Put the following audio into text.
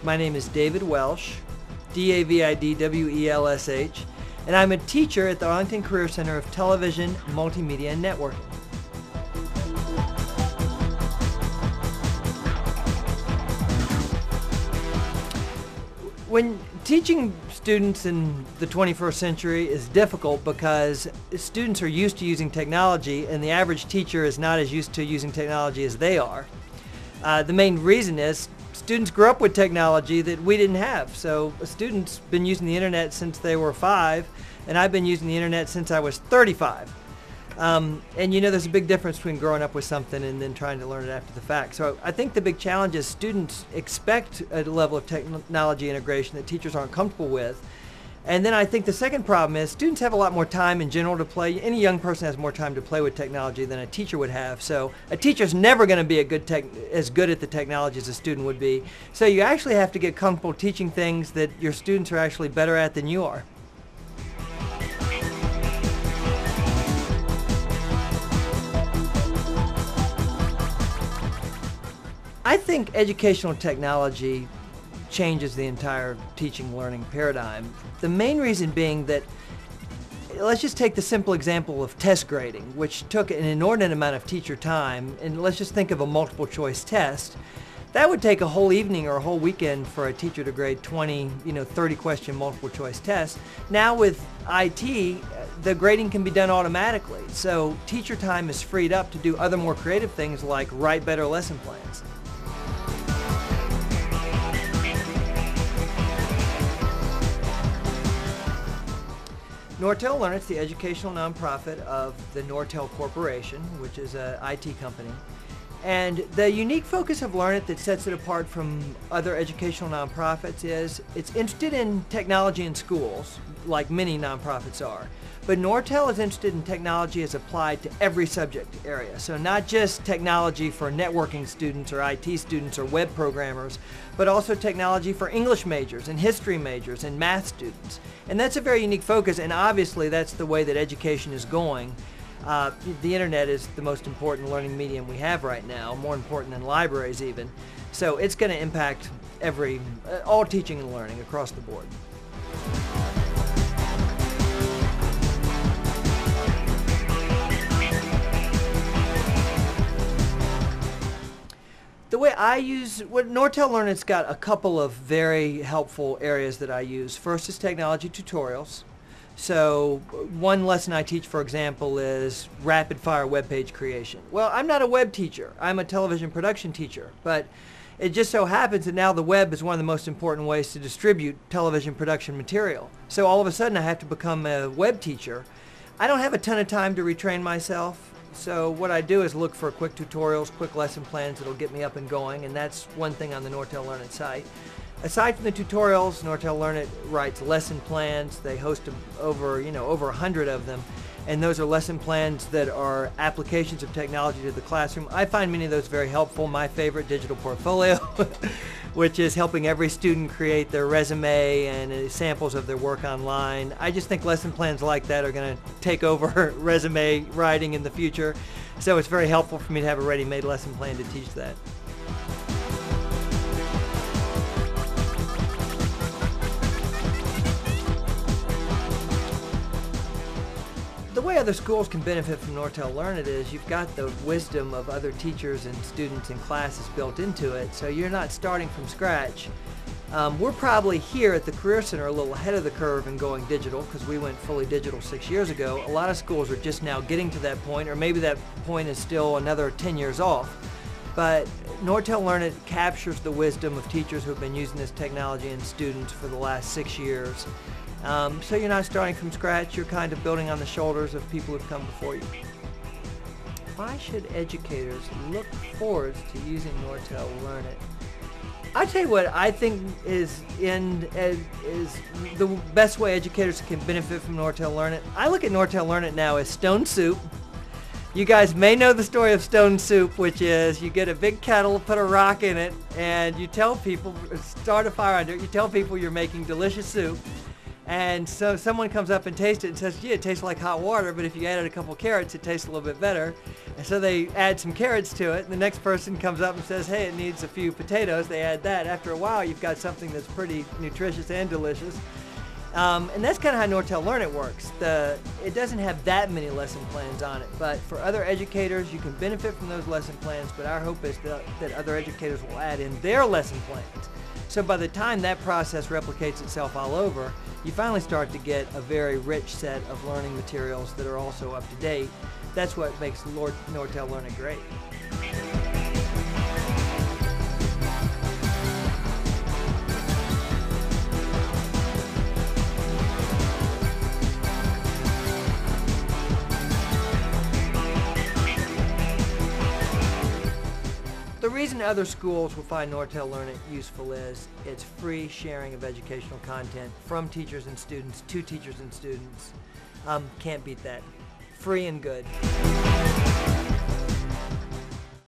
My name is David Welsh, D-A-V-I-D-W-E-L-S-H, and I'm a teacher at the Arlington Career Center of Television, Multimedia, and Networking. When teaching students in the 21st century is difficult because students are used to using technology and the average teacher is not as used to using technology as they are. The main reason is students grew up with technology that we didn't have. So a student's been using the internet since they were 5, and I've been using the internet since I was 35. And you know, there's a big difference between growing up with something and then trying to learn it after the fact. So I think the big challenge is students expect a level of technology integration that teachers aren't comfortable with. And then I think the second problem is students have a lot more time in general to play. Any young person has more time to play with technology than a teacher would have. So a teacher's never going to be as good at the technology as a student would be. So you actually have to get comfortable teaching things that your students are actually better at than you are. I think educational technology changes the entire teaching learning paradigm. The main reason being that, let's just take the simple example of test grading, which took an inordinate amount of teacher time, and let's just think of a multiple choice test. That would take a whole evening or a whole weekend for a teacher to grade 20, 30 question multiple choice tests. Now with IT, the grading can be done automatically. So teacher time is freed up to do other more creative things like write better lesson plans. Nortel LearniT is the educational nonprofit of the Nortel Corporation, which is an IT company. And the unique focus of LearniT that sets it apart from other educational nonprofits is it's interested in technology in schools, like many nonprofits are. But Nortel is interested in technology as applied to every subject area. So not just technology for networking students or IT students or web programmers, but also technology for English majors and history majors and math students. And that's a very unique focus, and obviously that's the way that education is going. The internet is the most important learning medium we have right now, more important than libraries even. So it's going to impact all teaching and learning across the board. The way I use, Nortel LearniT's got a couple of very helpful areas that I use. First is technology tutorials. So one lesson I teach, for example, is rapid fire web page creation. Well, I'm not a web teacher. I'm a television production teacher, but it just so happens that now the web is one of the most important ways to distribute television production material. So all of a sudden I have to become a web teacher. I don't have a ton of time to retrain myself. So what I do is look for quick tutorials, quick lesson plans that'll get me up and going, and that's one thing on the Nortel LearniT site. Aside from the tutorials, Nortel LearniT writes lesson plans. They host over 100 of them, and those are lesson plans that are applications of technology to the classroom. I find many of those very helpful. My favorite, digital portfolio, which is helping every student create their resume and samples of their work online. I just think lesson plans like that are going to take over resume writing in the future. So it's very helpful for me to have a ready-made lesson plan to teach that. The way other schools can benefit from Nortel LearniT is you've got the wisdom of other teachers and students and classes built into it, so you're not starting from scratch. We're probably here at the Career Center a little ahead of the curve in going digital because we went fully digital 6 years ago. A lot of schools are just now getting to that point, or maybe that point is still another 10 years off. But Nortel LearniT captures the wisdom of teachers who have been using this technology and students for the last 6 years. So you're not starting from scratch, you're kind of building on the shoulders of people who've come before you. Why should educators look forward to using Nortel LearniT? I tell you what I think is the best way educators can benefit from Nortel LearniT. I look at Nortel LearniT now as stone soup. You guys may know the story of stone soup, which is you get a big kettle, put a rock in it, and you tell people, start a fire under it, you tell people you're making delicious soup. And so someone comes up and tastes it and says, yeah, it tastes like hot water, but if you added a couple carrots, it tastes a little bit better. And so they add some carrots to it, and the next person comes up and says, hey, it needs a few potatoes. They add that. After a while, you've got something that's pretty nutritious and delicious. And that's kind of how Nortel LearnIT works. It doesn't have that many lesson plans on it, but for other educators, you can benefit from those lesson plans, but our hope is that other educators will add in their lesson plans. So by the time that process replicates itself all over, you finally start to get a very rich set of learning materials that are also up to date. That's what makes Nortel LearnIT great. The reason other schools will find Nortel LearnIT useful is it's free sharing of educational content from teachers and students to teachers and students. Can't beat that. Free and good.